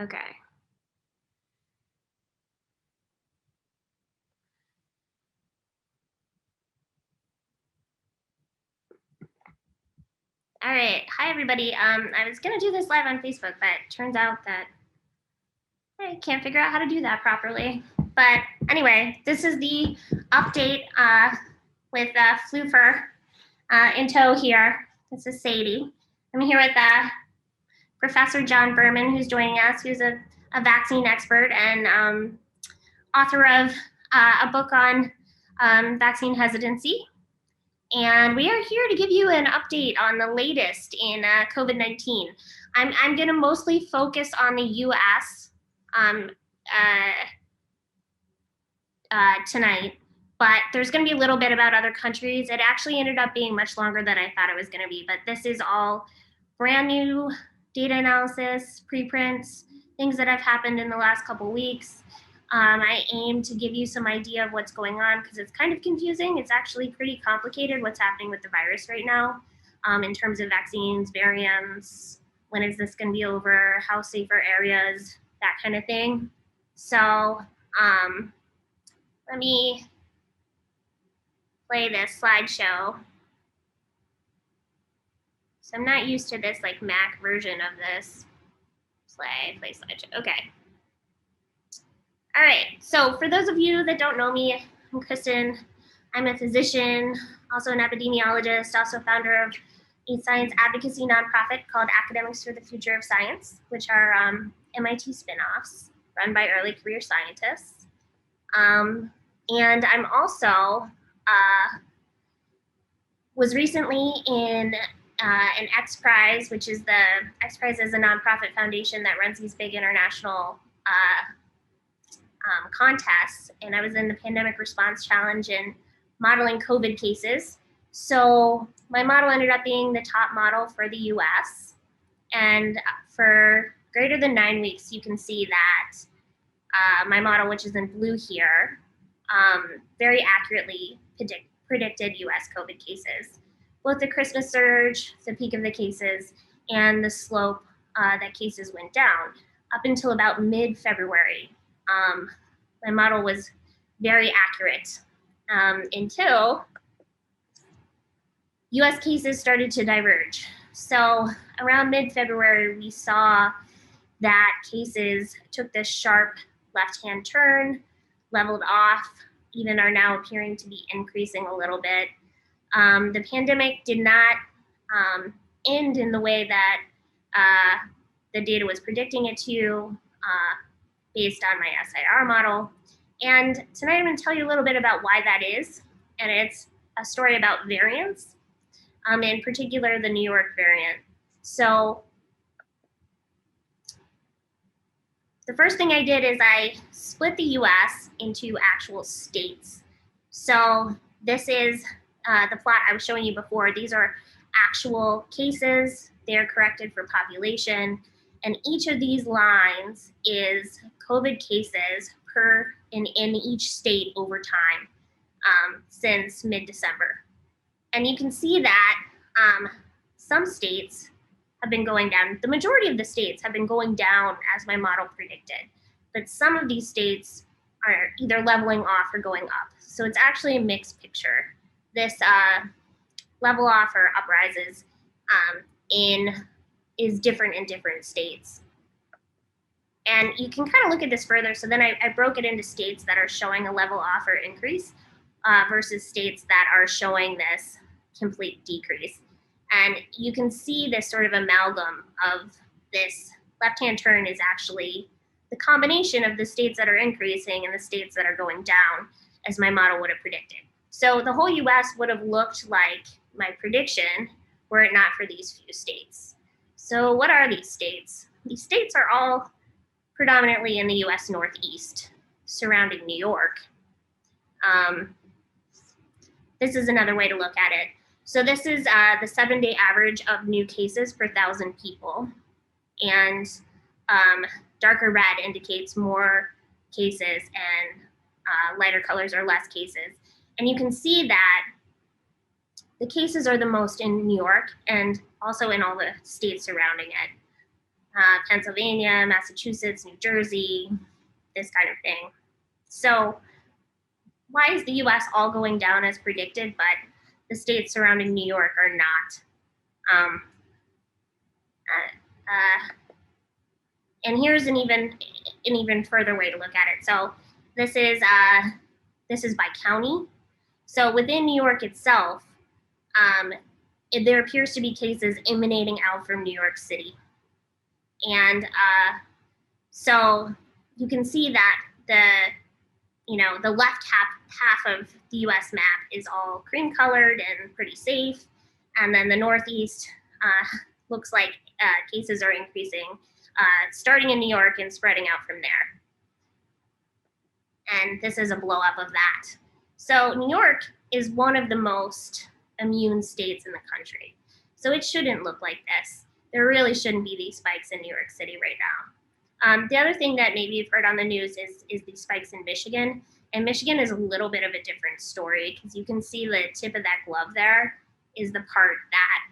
Okay. All right. Hi, everybody. I was gonna do this live on Facebook, but it turns out that I can't figure out how to do that properly. But anyway, this is the update with Flufer in tow here. This is Sadie. I'm here with Professor Jon Berman, who's joining us, who's a vaccine expert and author of a book on vaccine hesitancy. And we are here to give you an update on the latest in COVID-19. I'm going to mostly focus on the US tonight, but there's going to be a little bit about other countries. It actually ended up being much longer than I thought it was going to be, but this is all brand new data analysis, preprints, things that have happened in the last couple weeks. I aim to give you some idea of what's going on because it's kind of confusing. It's actually pretty complicated what's happening with the virus right now in terms of vaccines, variants, when is this going to be over, how safe are areas, that kind of thing. So let me play this slideshow. So I'm not used to this like Mac version of this. Play slideshow. Okay. All right. So for those of you that don't know me, I'm Kristen. I'm a physician, also an epidemiologist, also founder of a science advocacy nonprofit called Academics for the Future of Science, which are MIT spinoffs run by early career scientists. And I'm also was recently in an X Prize, which is X Prize is a nonprofit foundation that runs these big international contests, and I was in the Pandemic Response Challenge and modeling COVID cases. So my model ended up being the top model for the US, and for greater than 9 weeks, you can see that my model, which is in blue here, very accurately predicted US COVID cases, both the Christmas surge, the peak of the cases, and the slope that cases went down up until about mid-February. My model was very accurate until US cases started to diverge. So around mid-February, we saw that cases took this sharp left-hand turn, leveled off, even are now appearing to be increasing a little bit. The pandemic did not end in the way that the data was predicting it to based on my SIR model. And tonight I'm going to tell you a little bit about why that is. And it's a story about variants, in particular the New York variant. So the first thing I did is I split the US into actual states. So this is the plot I was showing you before. These are actual cases. They're corrected for population. And each of these lines is COVID cases in each state over time since mid-December. And you can see that some states have been going down. The majority of the states have been going down as my model predicted, but some of these states are either leveling off or going up. So it's actually a mixed picture. This level off or up rises is different in different states. And you can kind of look at this further. So then I broke it into states that are showing a level off or increase versus states that are showing this complete decrease. And you can see this sort of amalgam of this left-hand turn is actually the combination of the states that are increasing and the states that are going down, as my model would have predicted. So the whole US would have looked like my prediction were it not for these few states. So what are these states? These states are all predominantly in the US Northeast, surrounding New York. This is another way to look at it. So this is the 7-day average of new cases per 1,000 people. And darker red indicates more cases and lighter colors are less cases. And you can see that the cases are the most in New York and also in all the states surrounding it. Pennsylvania, Massachusetts, New Jersey, this kind of thing. So why is the US all going down as predicted, but the states surrounding New York are not? And here's an even further way to look at it. So this is by county. So within New York itself, there appears to be cases emanating out from New York City. And so you can see that the left half of the US map is all cream colored and pretty safe. And then the Northeast looks like cases are increasing, starting in New York and spreading out from there. And this is a blow up of that. So New York is one of the most immune states in the country. So it shouldn't look like this. There really shouldn't be these spikes in New York City right now. The other thing that maybe you've heard on the news is these spikes in Michigan. And Michigan is a little bit of a different story because you can see the tip of that glove there is the part that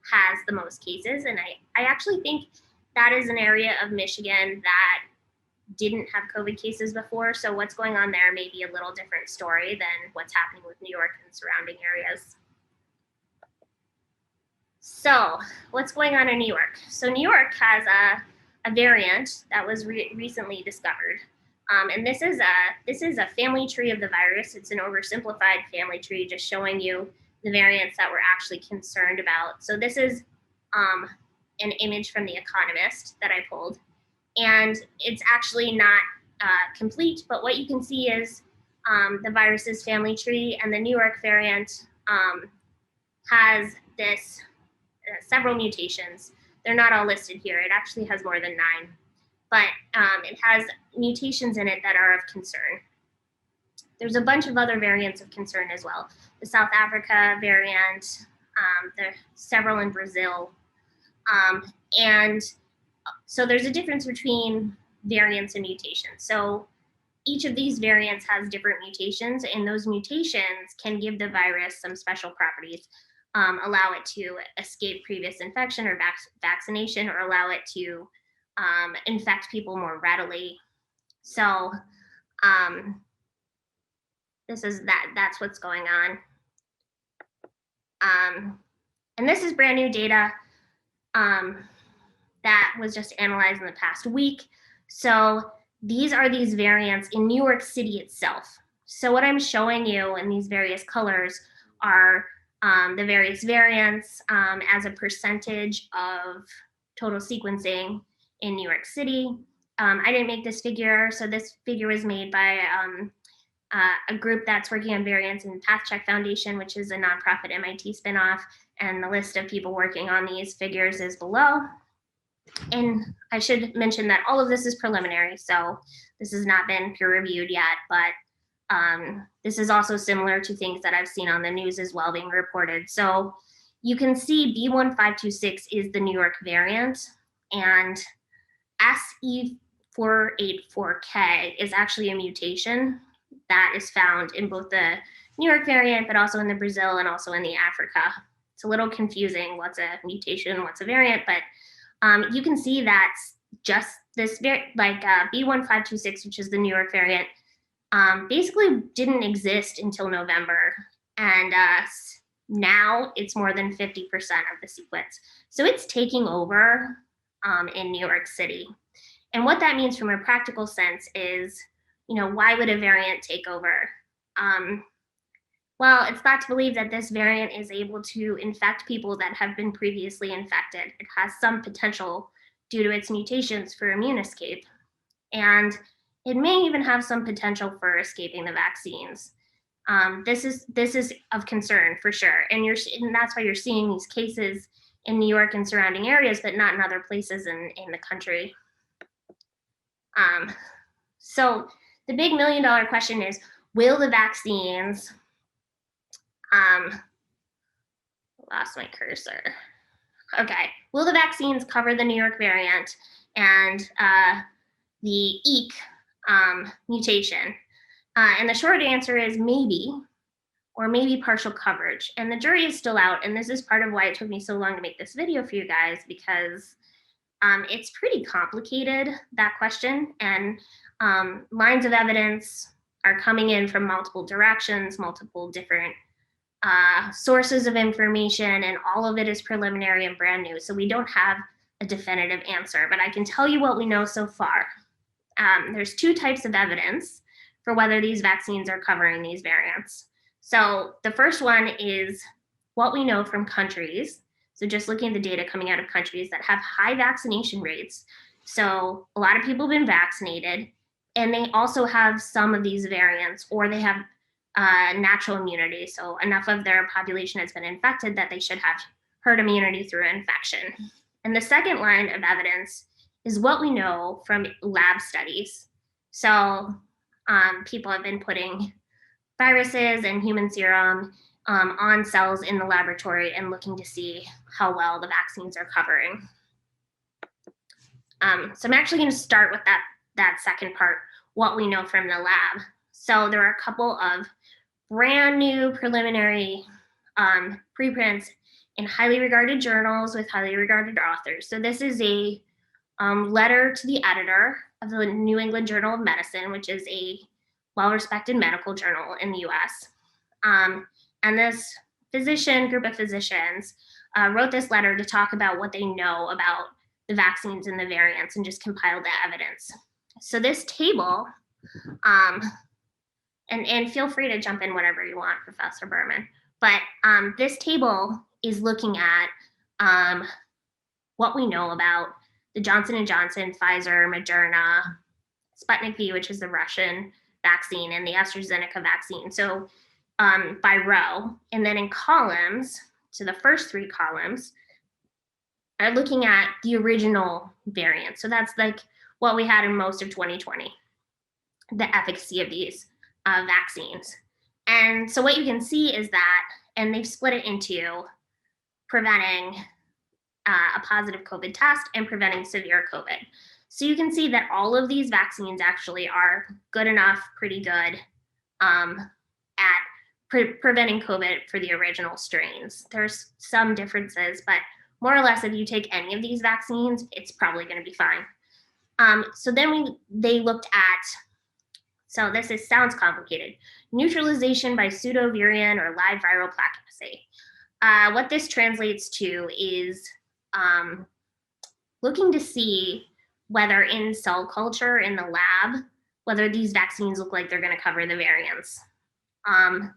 has the most cases. And I actually think that is an area of Michigan that didn't have COVID cases before. So what's going on there may be a little different story than what's happening with New York and surrounding areas. So what's going on in New York? So New York has a variant that was recently discovered. And this is a family tree of the virus. It's an oversimplified family tree, just showing you the variants that we're actually concerned about. So this is an image from The Economist that I pulled. And it's actually not complete, but what you can see is the virus's family tree, and the New York variant has this several mutations. They're not all listed here. It actually has more than 9, but it has mutations in it that are of concern. There's a bunch of other variants of concern as well. The South Africa variant, there are several in Brazil, and so there's a difference between variants and mutations. So each of these variants has different mutations, and those mutations can give the virus some special properties, allow it to escape previous infection or vaccination, or allow it to infect people more readily. So that's what's going on. And this is brand new data that was just analyzed in the past week. So these are these variants in New York City itself. So what I'm showing you in these various colors are the various variants as a percentage of total sequencing in New York City. I didn't make this figure, so this figure was made by a group that's working on variants in PathCheck Foundation, which is a nonprofit MIT spinoff, and the list of people working on these figures is below. And I should mention that all of this is preliminary, so this has not been peer reviewed yet, but this is also similar to things that I've seen on the news as well being reported. So you can see B1526 is the New York variant, and SE484K is actually a mutation that is found in both the New York variant, but also in the Brazil and also in the Africa. It's a little confusing what's a mutation, what's a variant, but you can see that just this B1526, which is the New York variant, basically didn't exist until November. And now it's more than 50% of the sequence. So it's taking over in New York City. And what that means from a practical sense is, why would a variant take over? Well, it's thought to believe that this variant is able to infect people that have been previously infected. It has some potential due to its mutations for immune escape. And it may even have some potential for escaping the vaccines. This is of concern for sure. And that's why you're seeing these cases in New York and surrounding areas, but not in other places in the country. So the big $1 million question is, will the vaccines, lost my cursor. Okay, will the vaccines cover the New York variant and the EEK mutation? And the short answer is maybe, or maybe partial coverage. And the jury is still out, and this is part of why it took me so long to make this video for you guys, because It's pretty complicated, that question, and lines of evidence are coming in from multiple directions, multiple different sources of information, and all of it is preliminary and brand new. So we don't have a definitive answer, but I can tell you what we know so far. There's two types of evidence for whether these vaccines are covering these variants. So the first one is what we know from countries. So just looking at the data coming out of countries that have high vaccination rates. So a lot of people have been vaccinated, and they also have some of these variants, or they have natural immunity. So enough of their population has been infected that they should have herd immunity through infection. And the second line of evidence is what we know from lab studies. So people have been putting viruses and human serum on cells in the laboratory and looking to see how well the vaccines are covering. So I'm actually going to start with that second part, what we know from the lab. So there are a couple of brand new preliminary preprints in highly regarded journals with highly regarded authors. So this is a letter to the editor of the New England Journal of Medicine, which is a well-respected medical journal in the US. And this group of physicians wrote this letter to talk about what they know about the vaccines and the variants and just compiled the evidence. So this table, and feel free to jump in whenever you want, Professor Berman, but this table is looking at what we know about the Johnson & Johnson, Pfizer, Moderna, Sputnik V, which is the Russian vaccine, and the AstraZeneca vaccine. So by row, and then in columns, so the first three columns are looking at the original variant. So that's like what we had in most of 2020, the efficacy of these vaccines. And so what you can see is that, and they've split it into preventing a positive COVID test and preventing severe COVID. So you can see that all of these vaccines actually are good enough, pretty good at preventing COVID for the original strains. There's some differences, but more or less, if you take any of these vaccines, it's probably going to be fine. So then they looked at, so this sounds complicated, neutralization by pseudovirion or live viral plaque assay. What this translates to is looking to see whether in cell culture in the lab, whether these vaccines look like they're going to cover the variants. And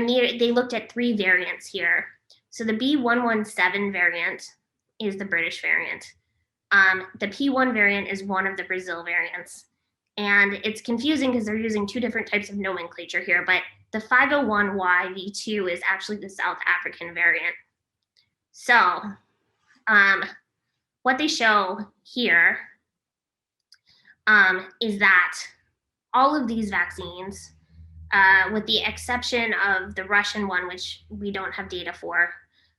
they looked at three variants here. So the B117 variant is the British variant. The P1 variant is one of the Brazil variants. And it's confusing because they're using two different types of nomenclature here, but the 501YV2 is actually the South African variant. So what they show here is that all of these vaccines, with the exception of the Russian one, which we don't have data for,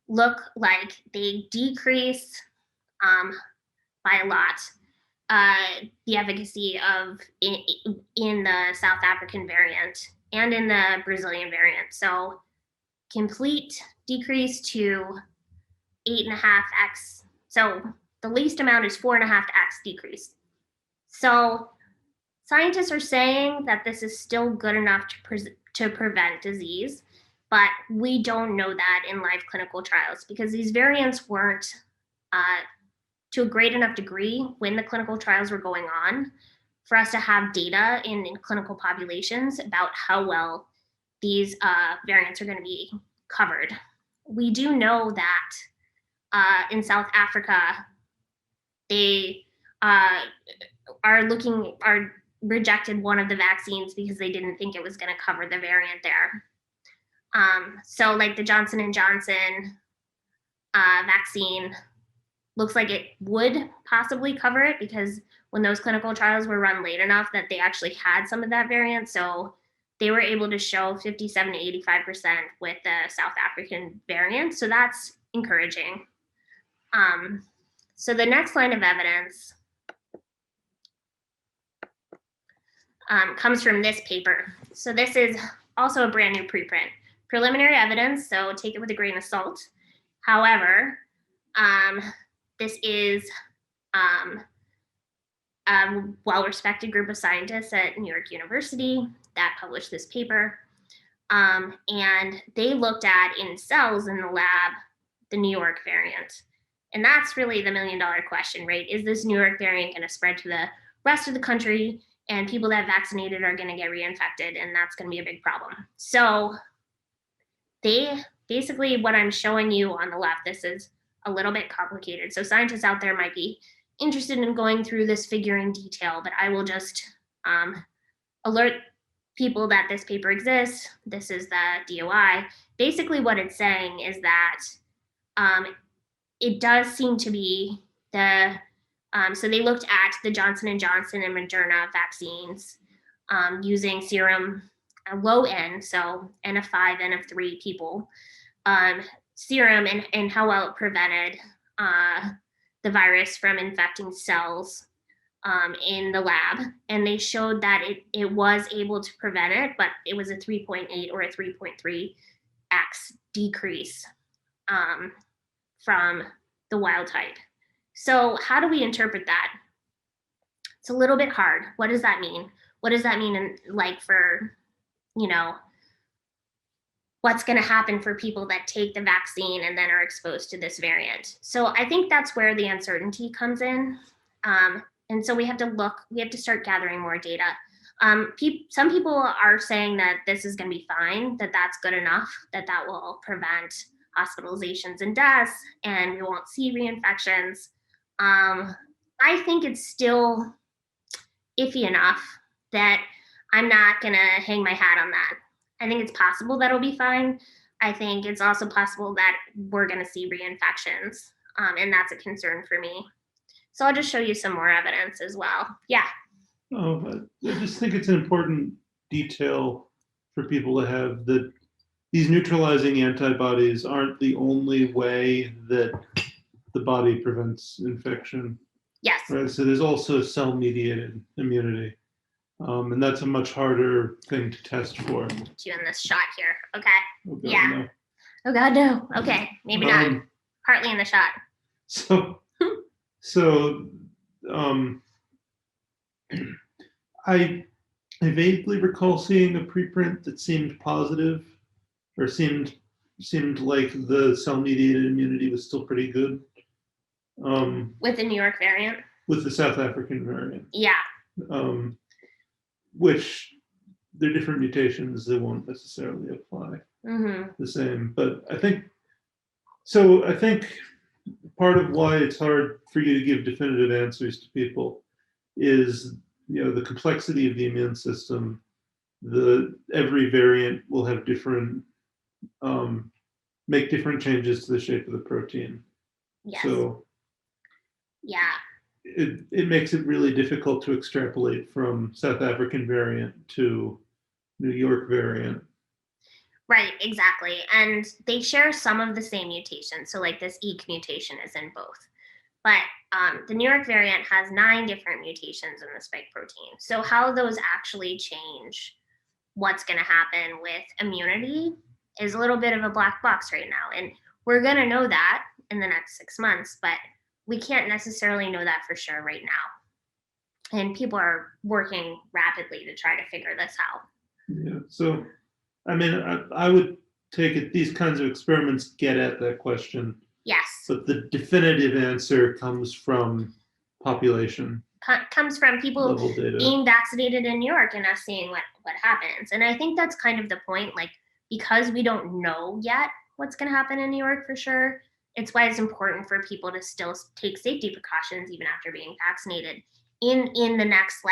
look like they decrease by a lot the efficacy of in the South African variant and in the Brazilian variant. So complete decrease to 8.5x. So the least amount is 4.5x decrease. So scientists are saying that this is still good enough to prevent disease, but we don't know that in live clinical trials because these variants weren't to a great enough degree when the clinical trials were going on for us to have data in clinical populations about how well these variants are going to be covered. We do know that in South Africa, they rejected one of the vaccines because they didn't think it was going to cover the variant there. So like the Johnson & Johnson vaccine looks like it would possibly cover it because when those clinical trials were run late enough that they actually had some of that variant. So they were able to show 57 to 85% with the South African variant. So that's encouraging. So the next line of evidence comes from this paper. So this is also a brand new preprint. Preliminary evidence, so take it with a grain of salt. However, This is a well-respected group of scientists at New York University that published this paper. And they looked at in cells in the lab the New York variant. And that's really the million-dollar question, right? Is this New York variant going to spread to the rest of the country, and people that vaccinated are going to get reinfected, and that's going to be a big problem. So they basically, what I'm showing you on the left, this is a little bit complicated. So scientists out there might be interested in going through this figure in detail, but I will just alert people that this paper exists. This is the DOI. Basically what it's saying is that it does seem to be so they looked at the Johnson & Johnson and Moderna vaccines using serum low N, so N of 5, N of 3 people, serum and how well it prevented the virus from infecting cells in the lab. And they showed that it was able to prevent it, but it was a 3.8 or a 3.3x decrease from the wild type. So how do we interpret that? It's a little bit hard. What does that mean? What does that mean for, what's going to happen for people that take the vaccine and then are exposed to this variant? So I think that's where the uncertainty comes in. And so we have to start gathering more data. Some people are saying that this is going to be fine, that's good enough, that will prevent hospitalizations and deaths, and we won't see reinfections. I think it's still iffy enough that I'm not going to hang my hat on that. I think it's possible that it'll be fine. I think it's also possible that we're going to see reinfections, and that's a concern for me. So I'll just show you some more evidence as well. Yeah. I just think it's an important detail for people to have that these neutralizing antibodies aren't the only way that the body prevents infection. Yes. Right. So there's also cell-mediated immunity. And that's a much harder thing to test for. You in this shot here. Okay. Oh God, yeah. No. Oh God, no. Okay. Maybe not. Partly in the shot. So I vaguely recall seeing a preprint that seemed positive, or seemed like the cell-mediated immunity was still pretty good. With the New York variant? With the South African variant. Yeah. Which they're different mutations that won't necessarily apply the same. But I think part of why it's hard for you to give definitive answers to people is, the complexity of the immune system. Every variant will have different, make different changes to the shape of the protein. Yes. So yeah. It makes it really difficult to extrapolate from South African variant to New York variant. Right, exactly. And they share some of the same mutations. So like this EEC mutation is in both. But the New York variant has 9 different mutations in the spike protein. So how those actually change what's going to happen with immunity is a little bit of a black box right now. And we're going to know that in the next 6 months, but we can't necessarily know that for sure right now. And people are working rapidly to try to figure this out. Yeah. So, I mean, I would take it these kinds of experiments get at that question. Yes. But the definitive answer comes from population. Comes from people being vaccinated in New York and us seeing what happens. And I think that's kind of the point, because we don't know yet what's going to happen in New York for sure, it's why it's important for people to still take safety precautions even after being vaccinated in the next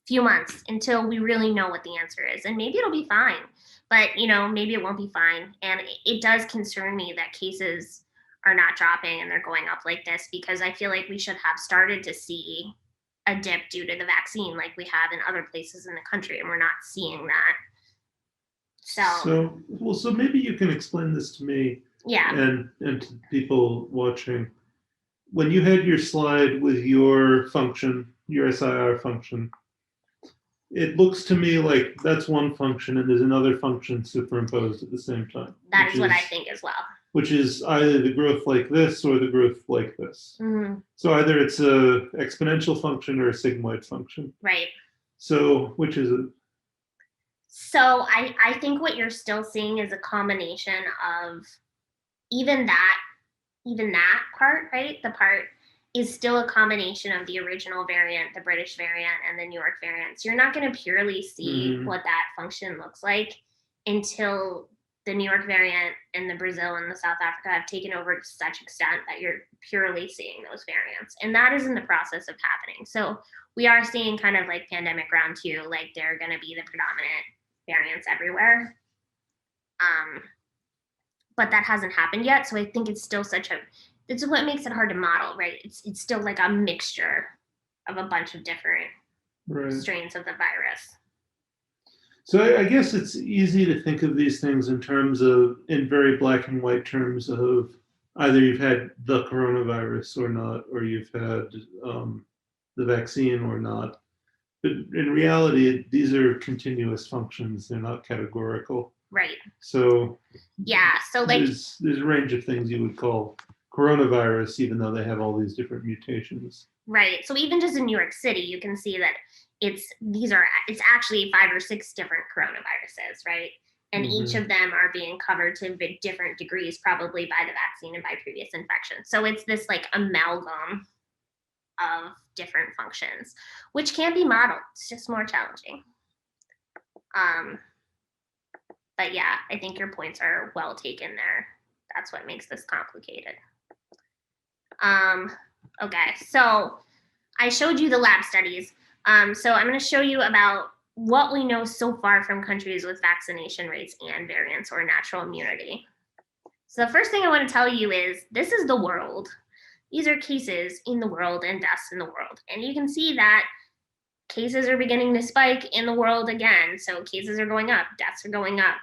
few months until we really know what the answer is. And maybe it'll be fine, but maybe it won't be fine. And it does concern me that cases are not dropping and they're going up like this, because I feel like we should have started to see a dip due to the vaccine like we have in other places in the country, and we're not seeing that. So maybe you can explain this to me. Yeah. And to people watching. When you had your slide with your function, your SIR function, it looks to me like that's one function and there's another function superimposed at the same time. That is what I think as well. which is either the growth like this or the growth like this. Mhm. So either it's a exponential function or a sigmoid function. Right. So which is it? So I think what you're still seeing is a combination of even that even that part, right? The part is still a combination of the original variant, the British variant, and the New York variant. So you're not going to purely see what that function looks like until the New York variant and the Brazil and the South Africa have taken over to such extent that you're purely seeing those variants. And that is in the process of happening. So we are seeing kind of like pandemic round two, like they're going to be the predominant variants everywhere. But that hasn't happened yet. So I think it's still it's what makes it hard to model, right? It's still like a mixture of a bunch of different strains of the virus. So I guess it's easy to think of these things in very black and white terms of either you've had the coronavirus or not, or you've had the vaccine or not. But in reality, these are continuous functions. They're not categorical. Right. So yeah, so like there's a range of things you would call coronavirus, even though they have all these different mutations. Right. So even just in New York City, you can see that it's actually 5 or 6 different coronaviruses, right? And each of them are being covered to different degrees, probably by the vaccine and by previous infection. So it's this like amalgam of different functions, which can be modeled. It's just more challenging. But yeah, I think your points are well taken there. That's what makes this complicated. Okay, so I showed you the lab studies. So I'm going to show you about what we know so far from countries with vaccination rates and variants or natural immunity. So the first thing I want to tell you is this is the world. These are cases in the world and deaths in the world. And you can see that cases are beginning to spike in the world again. So cases are going up, deaths are going up.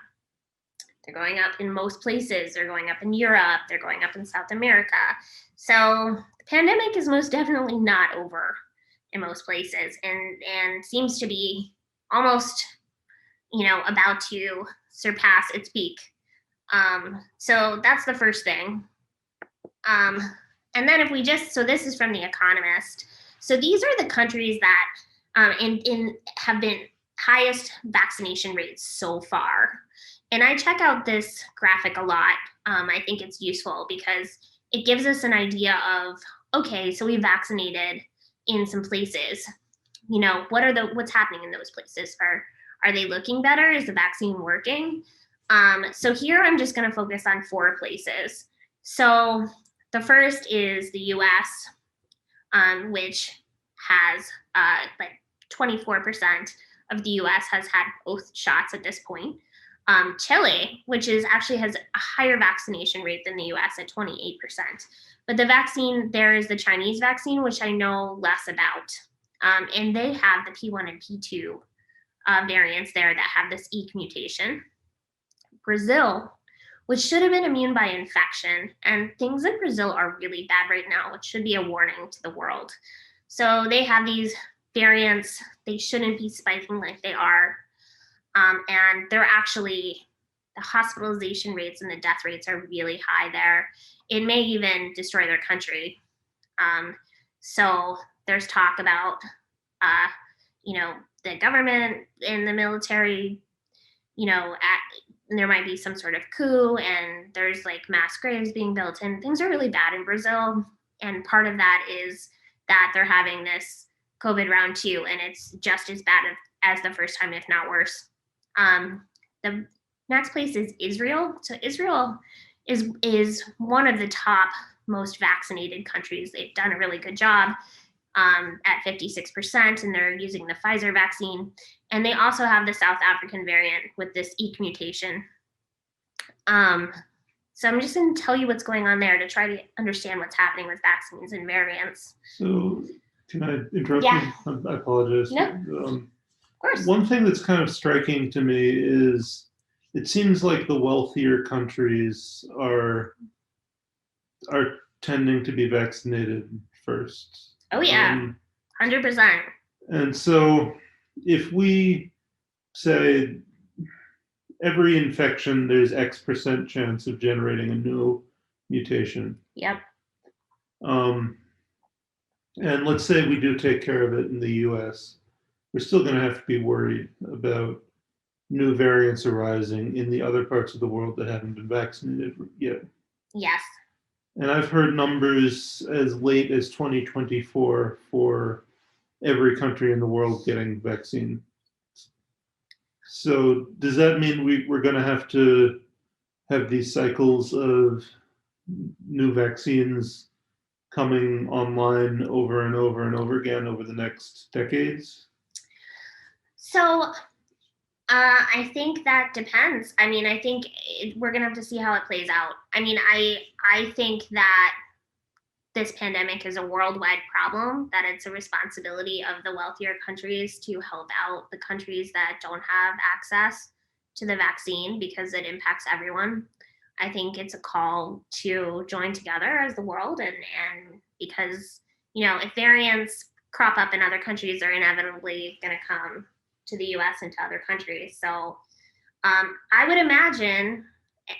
They're going up in most places. They're going up in Europe. They're going up in South America. So the pandemic is most definitely not over in most places and seems to be almost, about to surpass its peak. So that's the first thing. And then if we so this is from The Economist. So these are the countries that have been highest vaccination rates so far. And I check out this graphic a lot. I think it's useful because it gives us an idea of, okay, so we vaccinated in some places. What's happening in those places? Are they looking better? Is the vaccine working? So here I'm just going to focus on 4 places. So the first is the US, which has like 24% of the US has had both shots at this point. Chile, which actually has a higher vaccination rate than the US at 28%. But the vaccine there is the Chinese vaccine, which I know less about. And they have the P1 and P2 variants there that have this EK mutation. Brazil, which should have been immune by infection. And things in Brazil are really bad right now, which should be a warning to the world. So they have these variants. They shouldn't be spiking like they are. And they're actually, the hospitalization rates and the death rates are really high there. It may even destroy their country. So there's talk about, the government and the military, there might be some sort of coup and there's like mass graves being built and things are really bad in Brazil. And part of that is that they're having this COVID round 2 and it's just as bad as the first time, if not worse. The next place is Israel. So Israel is one of the top most vaccinated countries. They've done a really good job at 56%, and they're using the Pfizer vaccine. And they also have the South African variant with this EK mutation. So I'm just going to tell you what's going on there to try to understand what's happening with vaccines and variants. So can I interrupt you? I apologize. No. Of course. One thing that's kind of striking to me is it seems like the wealthier countries are tending to be vaccinated first. Oh yeah, 100%. And so if we say every infection, there's X% chance of generating a new mutation. Yep. And let's say we do take care of it in the US, we're still going to have to be worried about new variants arising in the other parts of the world that haven't been vaccinated yet. Yes. And I've heard numbers as late as 2024 for every country in the world getting vaccine. So does that mean we're going to have these cycles of new vaccines coming online over and over and over again over the next decades? So I think that depends. I mean, I think we're gonna have to see how it plays out. I mean, I think that this pandemic is a worldwide problem, that it's a responsibility of the wealthier countries to help out the countries that don't have access to the vaccine because it impacts everyone. I think it's a call to join together as the world, and because, if variants crop up in other countries, they're inevitably going to come to the US and to other countries. So I would imagine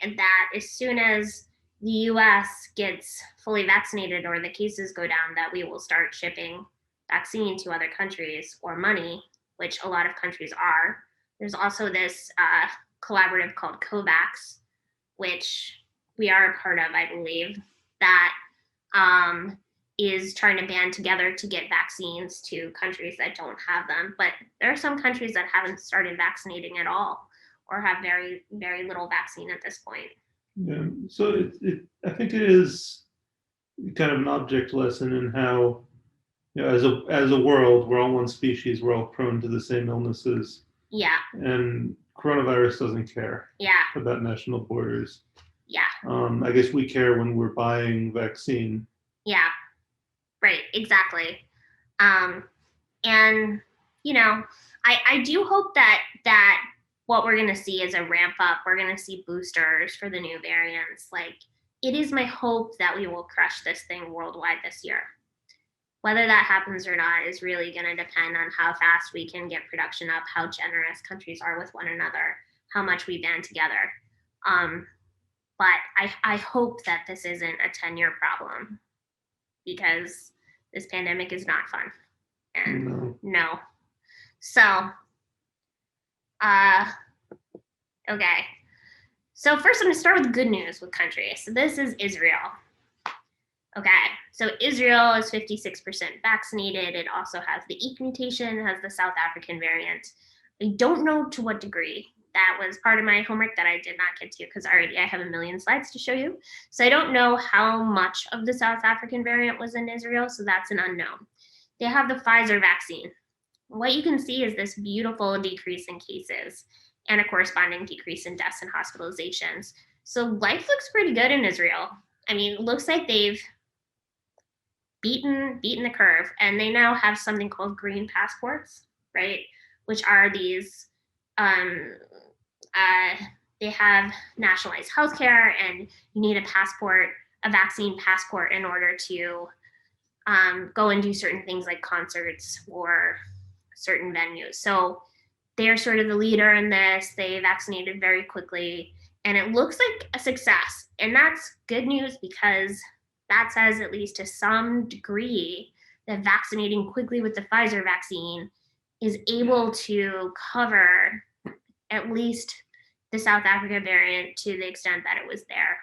that as soon as the US gets fully vaccinated or the cases go down, that we will start shipping vaccine to other countries, or money, which a lot of countries are. There's also this collaborative called COVAX, which we are a part of, I believe, that is trying to band together to get vaccines to countries that don't have them. But there are some countries that haven't started vaccinating at all, or have very, very little vaccine at this point. Yeah. So I think it is kind of an object lesson in how, as a world, we're all one species, we're all prone to the same illnesses. Yeah. And coronavirus doesn't care. Yeah. About national borders. Yeah. I guess we care when we're buying vaccine. Yeah. Right. Exactly. And I do hope that what we're going to see is a ramp up. We're going to see boosters for the new variants. Like, it is my hope that we will crush this thing worldwide this year. Whether that happens or not is really going to depend on how fast we can get production up, how generous countries are with one another, how much we band together. But I hope that this isn't a 10-year problem, because this pandemic is not fun. And no. So, okay. So first I'm gonna start with good news with countries. So this is Israel. Okay, so Israel is 56% vaccinated. It also has the E mutation, has the South African variant. I don't know to what degree. That was part of my homework that I did not get to, because already I have a million slides to show you. So I don't know how much of the South African variant was in Israel, so that's an unknown. They have the Pfizer vaccine. What you can see is this beautiful decrease in cases and a corresponding decrease in deaths and hospitalizations. So life looks pretty good in Israel. I mean, it looks like they've beaten the curve, and they now have something called green passports, right? Which are these, they have nationalized healthcare, and you need a passport, a vaccine passport, in order to go and do certain things like concerts or certain venues. So they're sort of the leader in this. They vaccinated very quickly, and it looks like a success. And that's good news, because that says, at least to some degree, that vaccinating quickly with the Pfizer vaccine is able to cover at least the South Africa variant to the extent that it was there.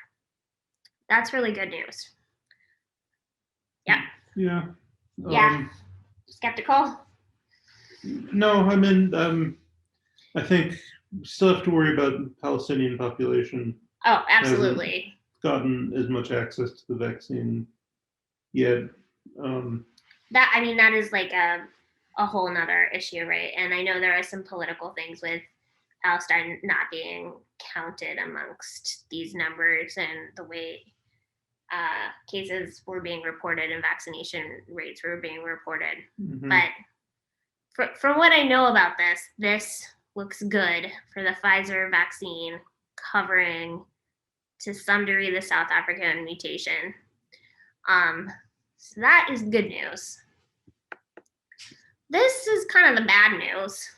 That's really good news. Yeah. Yeah. Yeah. Skeptical? No, I mean, I think we still have to worry about the Palestinian population. Oh, absolutely. Gotten as much access to the vaccine yet. That is like a whole nother issue, right? And I know there are some political things with Palestine not being counted amongst these numbers, and the way cases were being reported and vaccination rates were being reported. Mm-hmm. But from what I know about this looks good for the Pfizer vaccine, covering to some degree the South African mutation. So that is good news. This is kind of the bad news.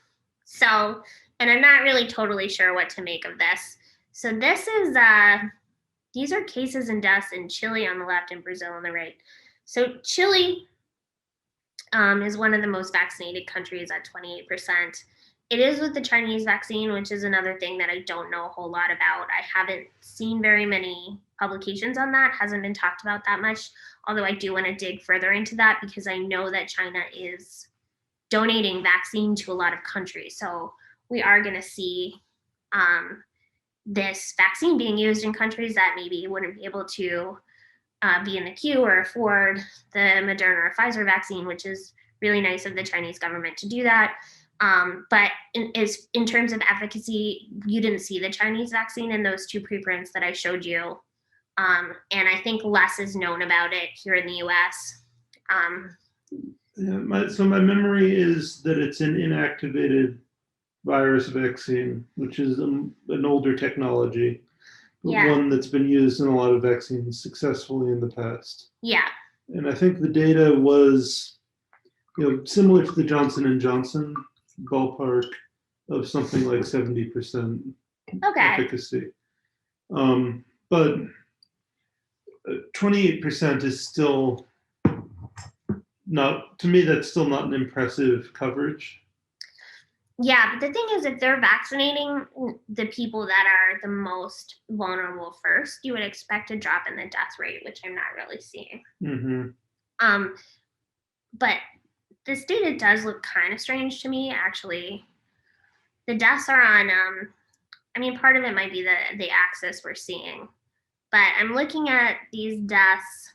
So And I'm not really totally sure what to make of this. So this is these are cases and deaths in Chile on the left and Brazil on the right. So Chile is one of the most vaccinated countries at 28%. It is with the Chinese vaccine, which is another thing that I don't know a whole lot about. I haven't seen very many publications on that, hasn't been talked about that much, although I do want to dig further into that because I know that China is donating vaccine to a lot of countries. So we are going to see this vaccine being used in countries that maybe wouldn't be able to be in the queue or afford the Moderna or Pfizer vaccine, which is really nice of the Chinese government to do that. But in terms of efficacy, you didn't see the Chinese vaccine in those two preprints that I showed you. And I think less is known about it here in the US. So my memory is that it's an inactivated virus vaccine, which is an older technology, but Yeah. one that's been used in a lot of vaccines successfully in the past. Yeah. And I think the data was, similar to the Johnson & Johnson ballpark of something like 70% efficacy. But 28% is still not, to me, that's still not an impressive coverage. Yeah, but the thing is, if they're vaccinating the people that are the most vulnerable first, you would expect a drop in the death rate, which I'm not really seeing. Mm-hmm. But this data does look kind of strange to me, actually. The deaths are on, I mean, part of it might be the axis we're seeing, but I'm looking at these deaths.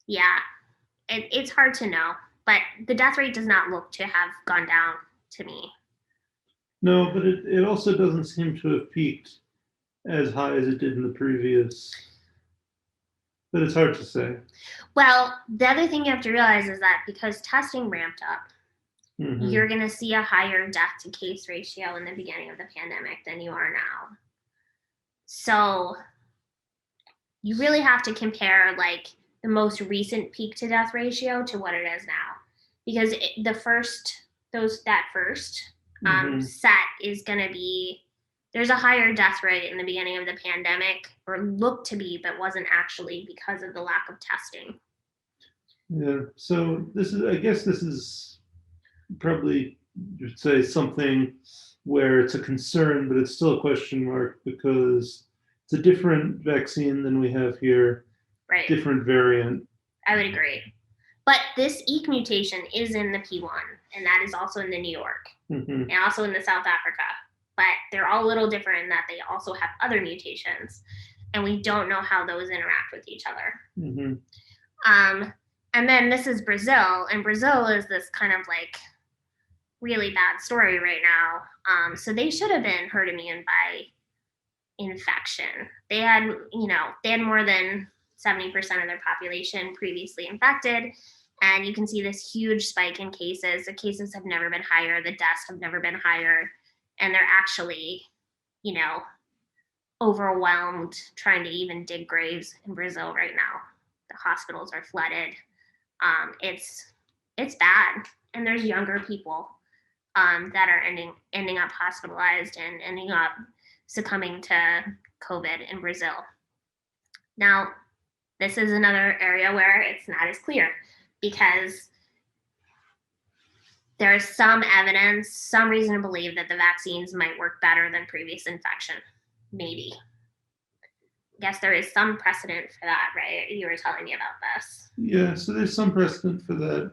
Yeah, it's hard to know, but the death rate does not look to have gone down to me. No, but it also doesn't seem to have peaked as high as it did in the previous. But it's hard to say. Well, the other thing you have to realize is that because testing ramped up, mm-hmm. you're going to see a higher death to case ratio in the beginning of the pandemic than you are now. So you really have to compare like the most recent peak to death ratio to what it is now, because that first set is going to be, there's a higher death rate in the beginning of the pandemic, or looked to be, but wasn't actually because of the lack of testing. Yeah. So I guess this is probably, you'd say, something where it's a concern, but it's still a question mark because it's a different vaccine than we have here. Right. Different variant. I would agree. But this EEC mutation is in the P1, and that is also in the New York, and also in the South Africa. But they're all a little different in that they also have other mutations, and we don't know how those interact with each other. And then this is Brazil, and Brazil is this kind of like really bad story right now. So they should have been herd immune by infection. They had more than 70% of their population previously infected, and you can see this huge spike in cases. The cases have never been higher, the deaths have never been higher, and they're actually, overwhelmed trying to even dig graves in Brazil right now. The hospitals are flooded. It's bad, and there's younger people that are ending up hospitalized and ending up succumbing to COVID in Brazil. Now, this is another area where it's not as clear because there's some evidence, some reason to believe that the vaccines might work better than previous infection. Maybe. I guess there is some precedent for that, right? You were telling me about this. Yeah, so there's some precedent for that.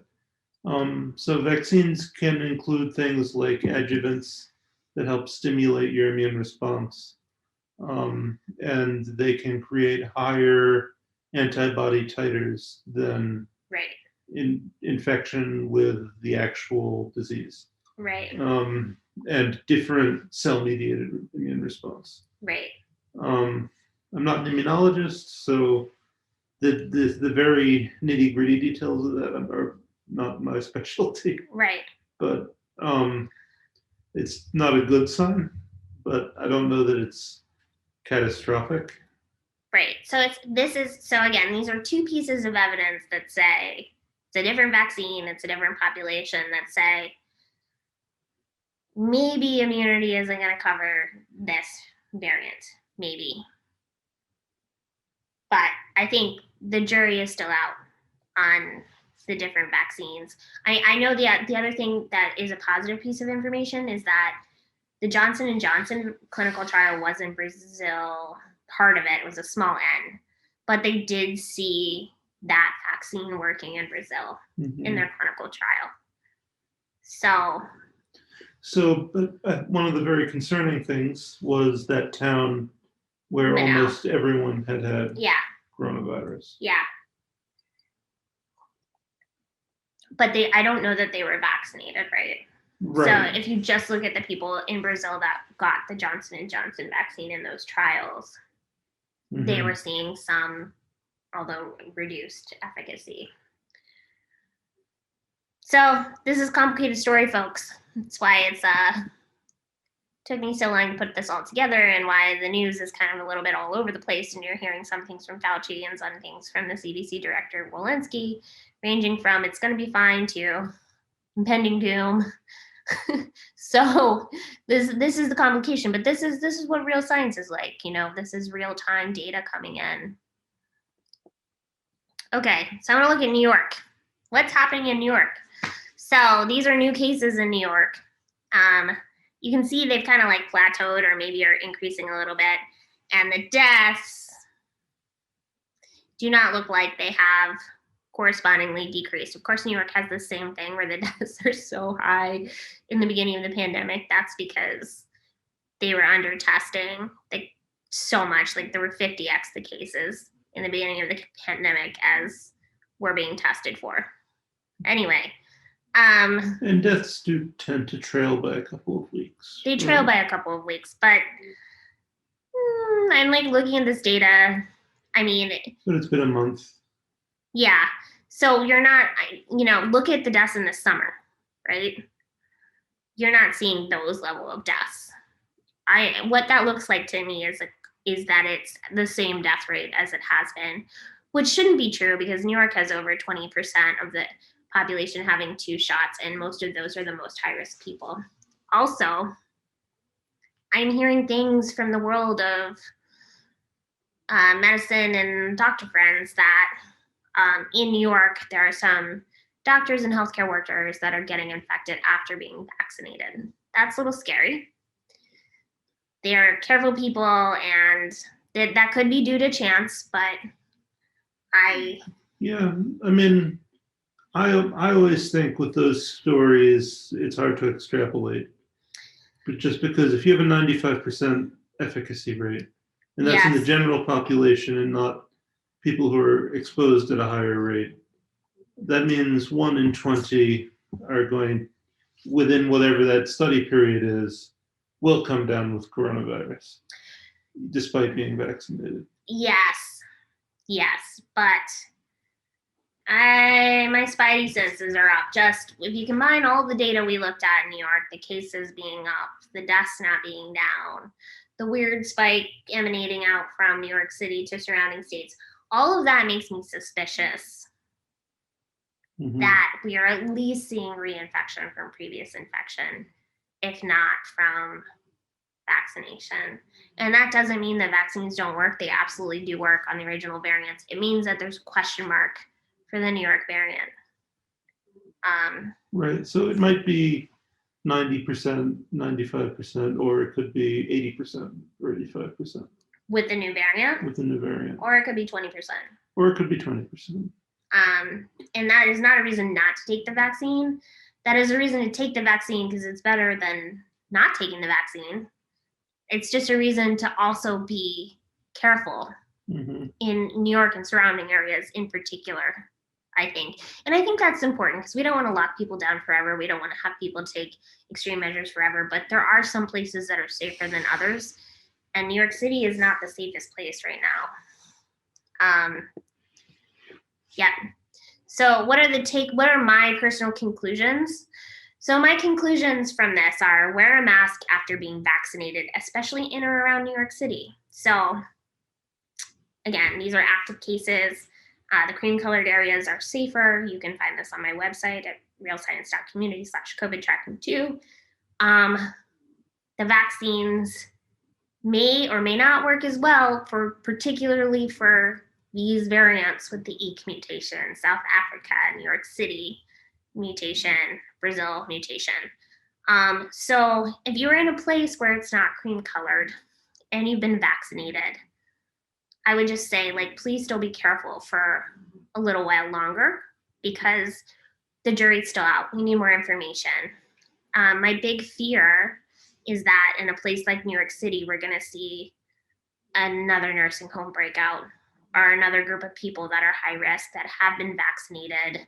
So vaccines can include things like adjuvants that help stimulate your immune response. And they can create higher antibody titers than infection with the actual disease. Right. And different cell-mediated immune response. Right. I'm not an immunologist, so the very nitty-gritty details of that are not my specialty. Right. But it's not a good sign, but I don't know that it's catastrophic. Right. So again, these are two pieces of evidence that say it's a different vaccine, it's a different population, that say maybe immunity isn't going to cover this variant, maybe. But I think the jury is still out on the different vaccines. I know the other thing that is a positive piece of information is that the Johnson & Johnson clinical trial was in Brazil. Part of it was a small N, but they did see that vaccine working in Brazil in their clinical trial. So, but one of the very concerning things was that town where almost everyone had coronavirus. Yeah. But I don't know that they were vaccinated, right? Right. So if you just look at the people in Brazil that got the Johnson & Johnson vaccine in those trials, they were seeing some, although reduced efficacy. So this is a complicated story, folks. That's why it's took me so long to put this all together, and why the news is kind of a little bit all over the place, and you're hearing some things from Fauci and some things from the CDC director Walensky, ranging from it's going to be fine to impending doom. So this is the complication, but this is what real science is like. This is real-time data coming in. Okay, so I'm gonna look at New York. What's happening in New York? So these are new cases in New York. You can see they've kind of like plateaued, or maybe are increasing a little bit, and the deaths do not look like they have correspondingly decreased. Of course, New York has the same thing where the deaths are so high in the beginning of the pandemic. That's because they were under testing so much. Like there were 50x the cases in the beginning of the pandemic as were being tested for. Anyway. And deaths do tend to trail by a couple of weeks. They trail by a couple of weeks, but I'm like looking at this data. I mean, but it's been a month. Yeah. So you're not, look at the deaths in the summer, right? You're not seeing those level of deaths. What that looks like to me is that it's the same death rate as it has been, which shouldn't be true because New York has over 20% of the population having 2 shots, and most of those are the most high-risk people. Also, I'm hearing things from the world of medicine and doctor friends that in New York, there are some doctors and healthcare workers that are getting infected after being vaccinated. That's a little scary. They are careful people, and that could be due to chance, but Yeah, I mean, I always think with those stories, it's hard to extrapolate. But just because if you have a 95% efficacy rate, and that's in the general population and not people who are exposed at a higher rate, that means 1 in 20 are going, within whatever that study period is, will come down with coronavirus, despite being vaccinated. Yes, but my spidey senses are up. Just if you combine all the data we looked at in New York, the cases being up, the deaths not being down, the weird spike emanating out from New York City to surrounding states, all of that makes me suspicious that we are at least seeing reinfection from previous infection, if not from vaccination. And that doesn't mean that vaccines don't work. They absolutely do work on the original variants. It means that there's a question mark for the New York variant. Right. So it might be 90%, 95%, or it could be 80% or 85%. With the new variant? With the new variant. Or it could be 20%. Or it could be 20%. And that is not a reason not to take the vaccine. That is a reason to take the vaccine because it's better than not taking the vaccine. It's just a reason to also be careful in New York and surrounding areas in particular, I think. And I think that's important because we don't want to lock people down forever. We don't want to have people take extreme measures forever. But there are some places that are safer than others. And New York City is not the safest place right now. Yeah. So what are my personal conclusions? So my conclusions from this are wear a mask after being vaccinated, especially in or around New York City. So again, these are active cases. The cream-colored areas are safer. You can find this on my website at realscience.community/COVID tracking 2. The vaccines may or may not work as well particularly for these variants with the EK mutation, South Africa, New York City mutation, Brazil mutation. So if you're in a place where it's not cream colored and you've been vaccinated, I would just say, like, please still be careful for a little while longer because the jury's still out. We need more information. My big fear is that in a place like New York City, we're going to see another nursing home breakout or another group of people that are high risk that have been vaccinated,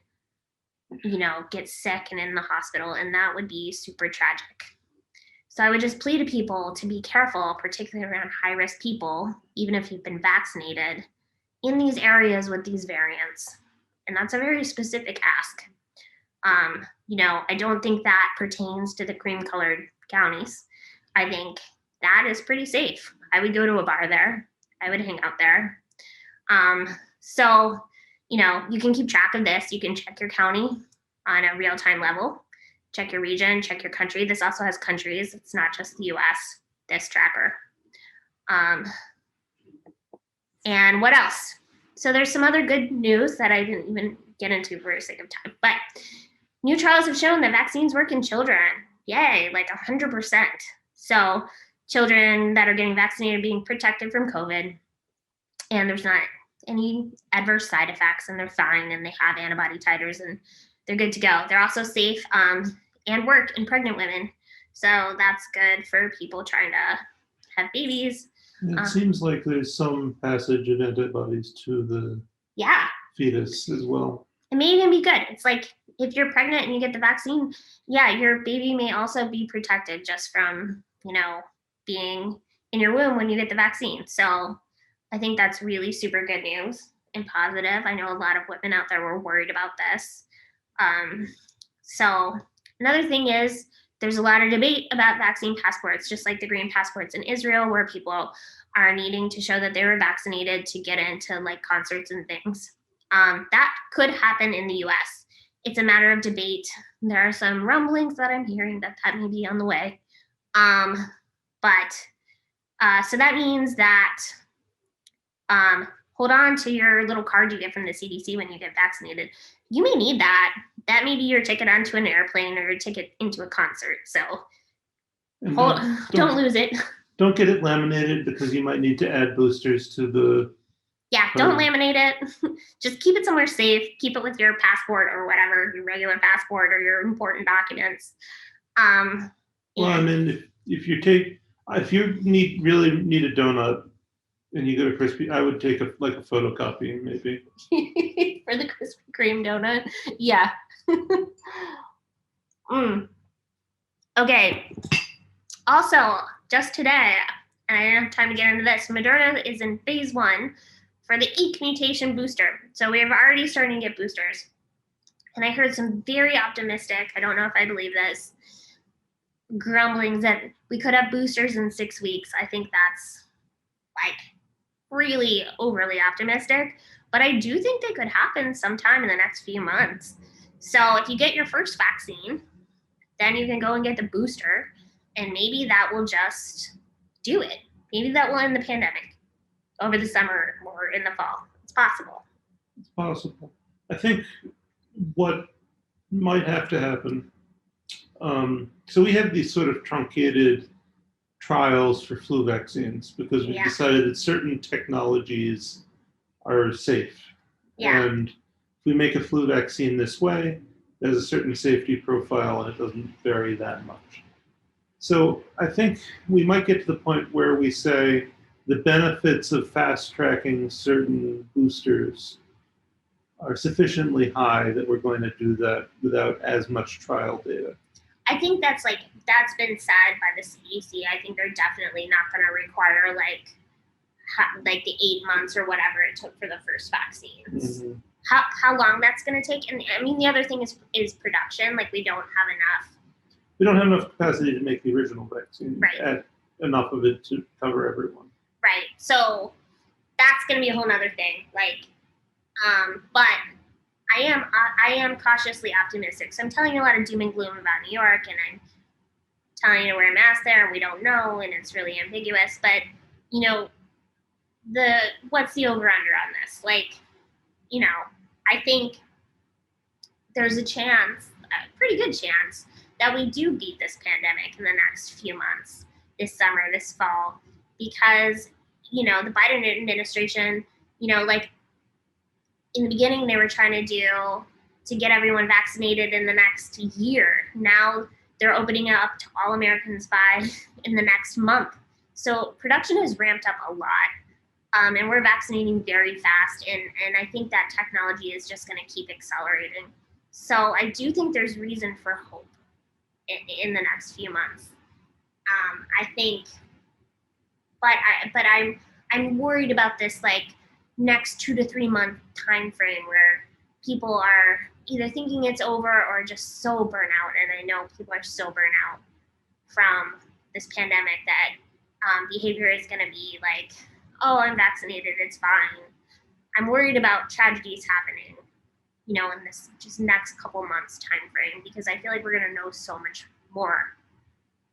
get sick and in the hospital, and that would be super tragic. So I would just plead to people to be careful, particularly around high risk people, even if you've been vaccinated, in these areas with these variants. And that's a very specific ask. I don't think that pertains to the cream colored counties. I think that is pretty safe. I would go to a bar there. I would hang out there. So, you can keep track of this. You can check your county on a real-time level, check your region, check your country. This also has countries. It's not just the US, this tracker. And what else? So there's some other good news that I didn't even get into for the sake of time, but new trials have shown that vaccines work in children. Yay, like 100%. So children that are getting vaccinated are being protected from COVID, and there's not any adverse side effects, and they're fine, and they have antibody titers, and they're good to go. They're also safe and work in pregnant women. So that's good for people trying to have babies. It seems like there's some passage of antibodies to the fetus as well. It may even be good. It's like if you're pregnant and you get the vaccine, your baby may also be protected just from, being in your womb when you get the vaccine. So I think that's really super good news and positive. I know a lot of women out there were worried about this. So another thing is there's a lot of debate about vaccine passports, just like the green passports in Israel, where people are needing to show that they were vaccinated to get into like concerts and things. That could happen in the US. It's a matter of debate. There are some rumblings that I'm hearing that may be on the way. So that means that hold on to your little card you get from the CDC when you get vaccinated. You may need that. That may be your ticket onto an airplane or your ticket into a concert. So don't lose it. Don't get it laminated because you might need to add boosters to the. Yeah, don't laminate it. Just keep it somewhere safe. Keep it with your passport or whatever, your regular passport or your important documents. Well, I mean, if you really need a donut and you go to Krispy, I would take a photocopy maybe. For the Krispy Kreme donut. Yeah. Okay. Also, just today, and I didn't have time to get into this, Moderna is in phase 1 for the EK mutation booster. So we have already started to get boosters. And I heard some very optimistic, I don't know if I believe this, grumblings that we could have boosters in 6 weeks. I think that's like really overly optimistic, but I do think they could happen sometime in the next few months. So if you get your first vaccine, then you can go and get the booster, and maybe that will just do it. Maybe that will end the pandemic over the summer or in the fall. It's possible. It's possible. I think what might have to happen, so we have these sort of truncated trials for flu vaccines because we've decided that certain technologies are safe. Yeah. And if we make a flu vaccine this way, there's a certain safety profile and it doesn't vary that much. So I think we might get to the point where we say the benefits of fast tracking certain boosters are sufficiently high that we're going to do that without as much trial data. I think that's been said by the CDC. I think they're definitely not going to require like the 8 months or whatever it took for the first vaccines. Mm-hmm. How long that's going to take? And I mean, the other thing is production. Like we don't have enough. We don't have enough capacity to make the original vaccine. Right. Add enough of it to cover everyone. Right. So that's going to be a whole nother thing. But I am cautiously optimistic. So I'm telling you a lot of doom and gloom about New York, and I'm telling you to wear a mask there and we don't know and it's really ambiguous. But, you know, what's the over under on this? Like, you know, I think there's a chance, a pretty good chance, that we do beat this pandemic in the next few months, this summer, this fall, because, you know, the Biden administration, you know, like in the beginning they were trying to get everyone vaccinated in the next year. Now they're opening it up to all Americans by in the next month. So production has ramped up a lot. And we're vaccinating very fast, and I think that technology is just going to keep accelerating. So I do think there's reason for hope in the next few months. I think, but I'm worried about this like next 2 to 3 month time frame where people are either thinking it's over or just so burnt out. And I know people are so burnt out from this pandemic that behavior is going to be like, oh, I'm vaccinated, it's fine. I'm worried about tragedies happening, you know, in this just next couple months time frame, because I feel like we're going to know so much more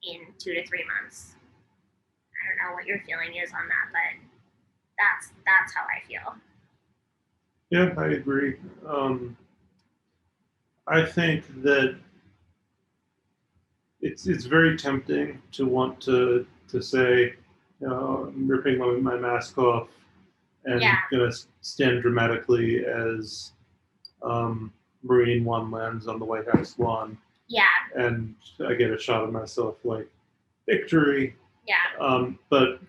in 2 to 3 months. I don't know what your feeling is on that, but that's how I feel. Yeah, I agree. I think that it's very tempting to want to say, you know, I'm ripping my mask off and gonna stand dramatically as Marine One lands on the White House lawn. Yeah. And I get a shot of myself like victory. Yeah. But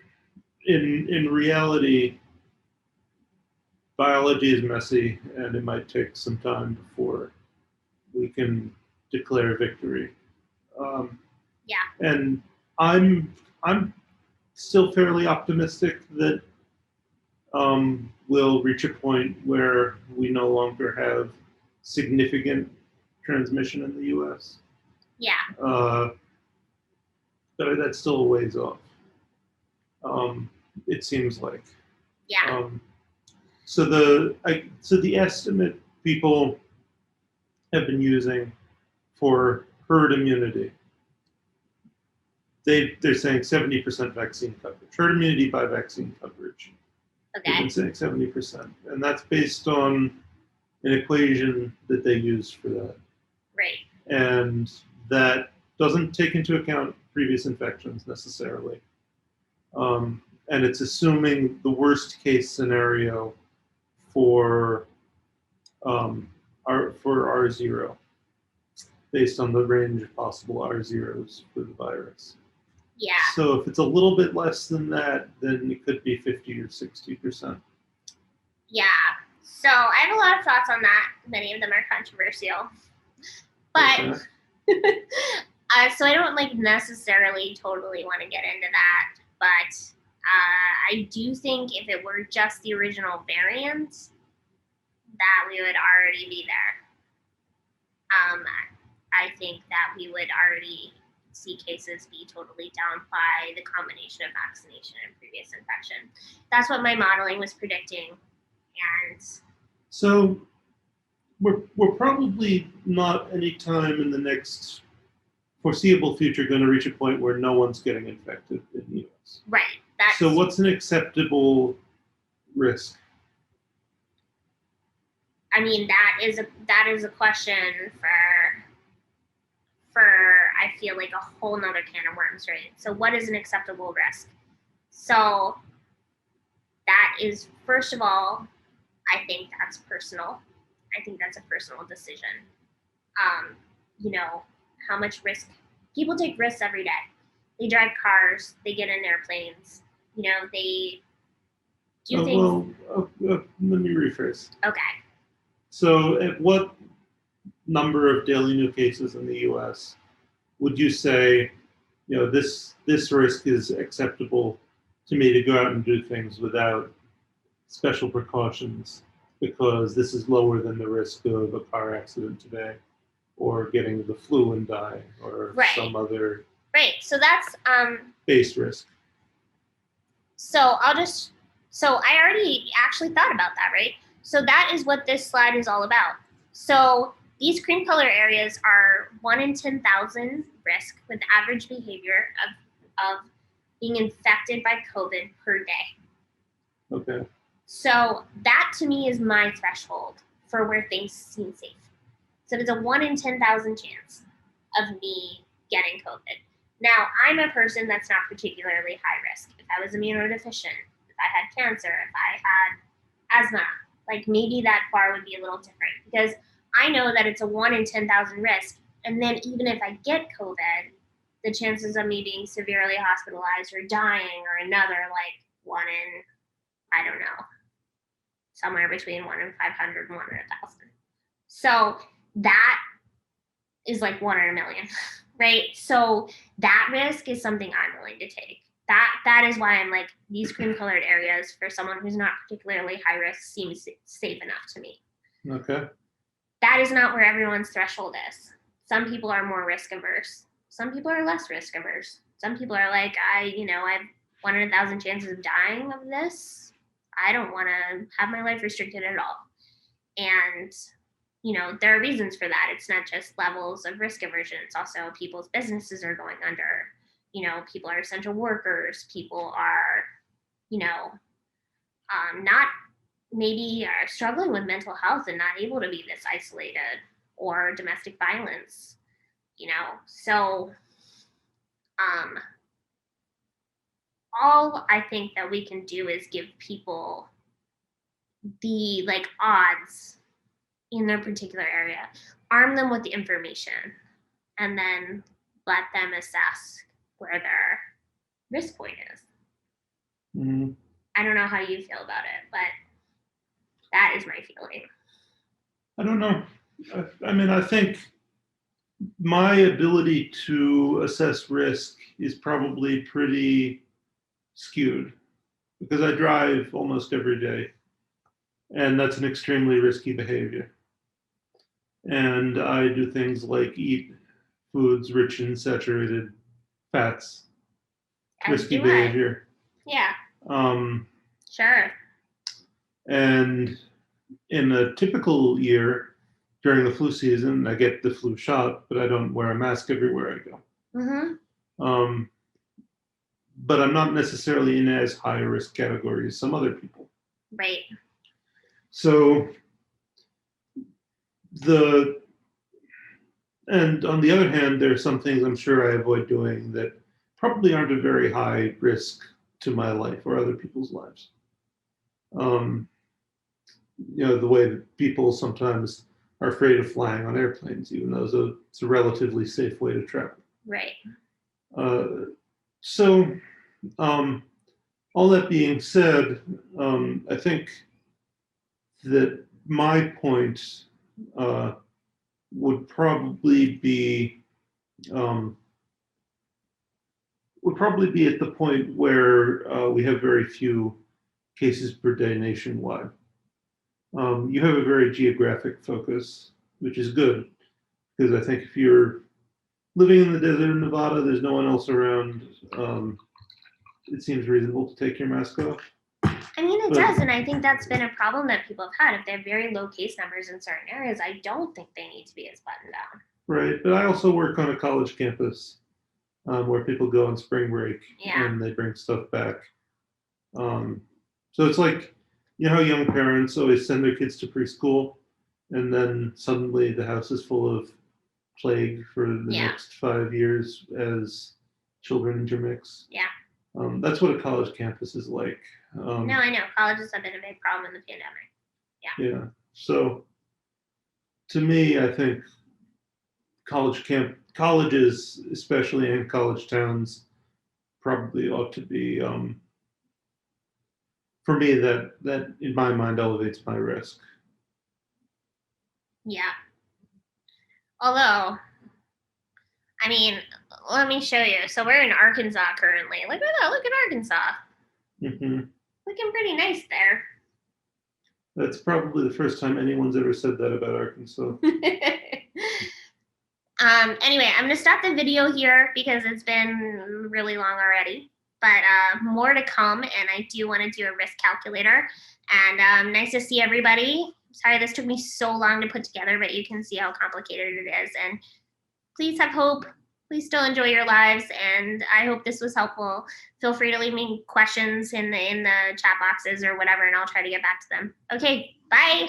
in reality, biology is messy, and it might take some time before we can declare victory. Yeah. And I'm still fairly optimistic that we'll reach a point where we no longer have significant transmission in the U.S. Yeah. But that's still a ways off. It seems like. Yeah. So the estimate people have been using for herd immunity, they're saying 70% vaccine coverage. Herd immunity by vaccine coverage. Okay. They've been saying 70%, and that's based on an equation that they use for that. Right. And that doesn't take into account previous infections necessarily. And it's assuming the worst case scenario for R0, based on the range of possible R0s for the virus. Yeah. So if it's a little bit less than that, then it could be 50 or 60%. Yeah. So I have a lot of thoughts on that. Many of them are controversial. But so I don't like necessarily totally want to get into that. But I do think if it were just the original variant, that we would already be there. I think that we would already see cases be totally down by the combination of vaccination and previous infection. That's what my modeling was predicting. And so we're probably not any time in the next foreseeable future going to reach a point where no one's getting infected in the U.S. Right. So what's an acceptable risk? I mean, that is a question for I feel like a whole nother can of worms, right? So what is an acceptable risk? So that is, first of all, I think that's personal. I think that's a personal decision. You know, how much risk? People take risks every day. They drive cars. They get in airplanes. You know, they do things. Let me rephrase. Okay. So at what number of daily new cases in the U.S. would you say, you know, this risk is acceptable to me to go out and do things without special precautions because this is lower than the risk of a car accident today or getting the flu and die or some other so that's base risk. So I already actually thought about that, right? So that is what this slide is all about. So these cream color areas are 1 in 10,000 risk with average behavior of being infected by COVID per day. Okay. So that to me is my threshold for where things seem safe. So it's a 1 in 10,000 chance of me getting COVID. Now, I'm a person that's not particularly high risk. If I was immunodeficient, if I had cancer, if I had asthma, like maybe that bar would be a little different because I know that it's a 1 in 10,000 risk. And then even if I get COVID, the chances of me being severely hospitalized or dying are another like 1 in, I don't know, somewhere between 1 in 500 and 1 in 1,000. So that is like 1 in a million, right? So that risk is something I'm willing to take. That is why I'm like, these cream colored areas for someone who's not particularly high risk seems safe enough to me. Okay. That is not where everyone's threshold is. Some people are more risk averse. Some people are less risk averse. Some people are like, I have 1 in 1,000 chances of dying of this. I don't want to have my life restricted at all. And there are reasons for that. It's not just levels of risk aversion. It's also people's businesses are going under. People are essential workers. People are, not maybe are struggling with mental health and not able to be this isolated, or domestic violence. So all I think that we can do is give people the odds in their particular area, arm them with the information, and then let them assess where their risk point is. Mm-hmm. I don't know how you feel about it, but that is my feeling. I don't know. I mean, I think my ability to assess risk is probably pretty skewed because I drive almost every day, and that's an extremely risky behavior. And I do things like eat foods rich in saturated fats. Risky behavior. Yeah. Um, Sure. And in a typical year, during the flu season, I get the flu shot, but I don't wear a mask everywhere I go. Mm-hmm. But I'm not necessarily in as high a risk category as some other people. Right. So and on the other hand, there are some things I'm sure I avoid doing that probably aren't a very high risk to my life or other people's lives. The way that people sometimes are afraid of flying on airplanes, even though it's a relatively safe way to travel. Right. So all that being said, I think that my point would probably be at the point where we have very few cases per day nationwide. You have a very geographic focus, which is good, because I think if you're living in the desert of Nevada, there's no one else around, it seems reasonable to take your mask off. I mean, it does, and I think that's been a problem that people have had. If they have very low case numbers in certain areas, I don't think they need to be as buttoned down. Right, but I also work on a college campus where people go on spring break and they bring stuff back. So it's like, how young parents always send their kids to preschool, and then suddenly the house is full of plague for the next 5 years as children intermix. Yeah. That's what a college campus is like. No, I know. Colleges have been a big problem in the pandemic. Yeah. Yeah. So to me, I think colleges, especially in college towns, probably ought to be, for me, that in my mind elevates my risk. Yeah. Although, I mean, let me show you. So we're in Arkansas currently. Look at that. Look at Arkansas. Mm-hmm. Looking pretty nice there. That's probably the first time anyone's ever said that about Arkansas. Anyway, I'm going to stop the video here because it's been really long already. But more to come, and I do want to do a risk calculator. And nice to see everybody. Sorry this took me so long to put together, but you can see how complicated it is. And please have hope. Please still enjoy your lives, and I hope this was helpful. Feel free to leave me questions in the chat boxes or whatever, and I'll try to get back to them. Okay, bye.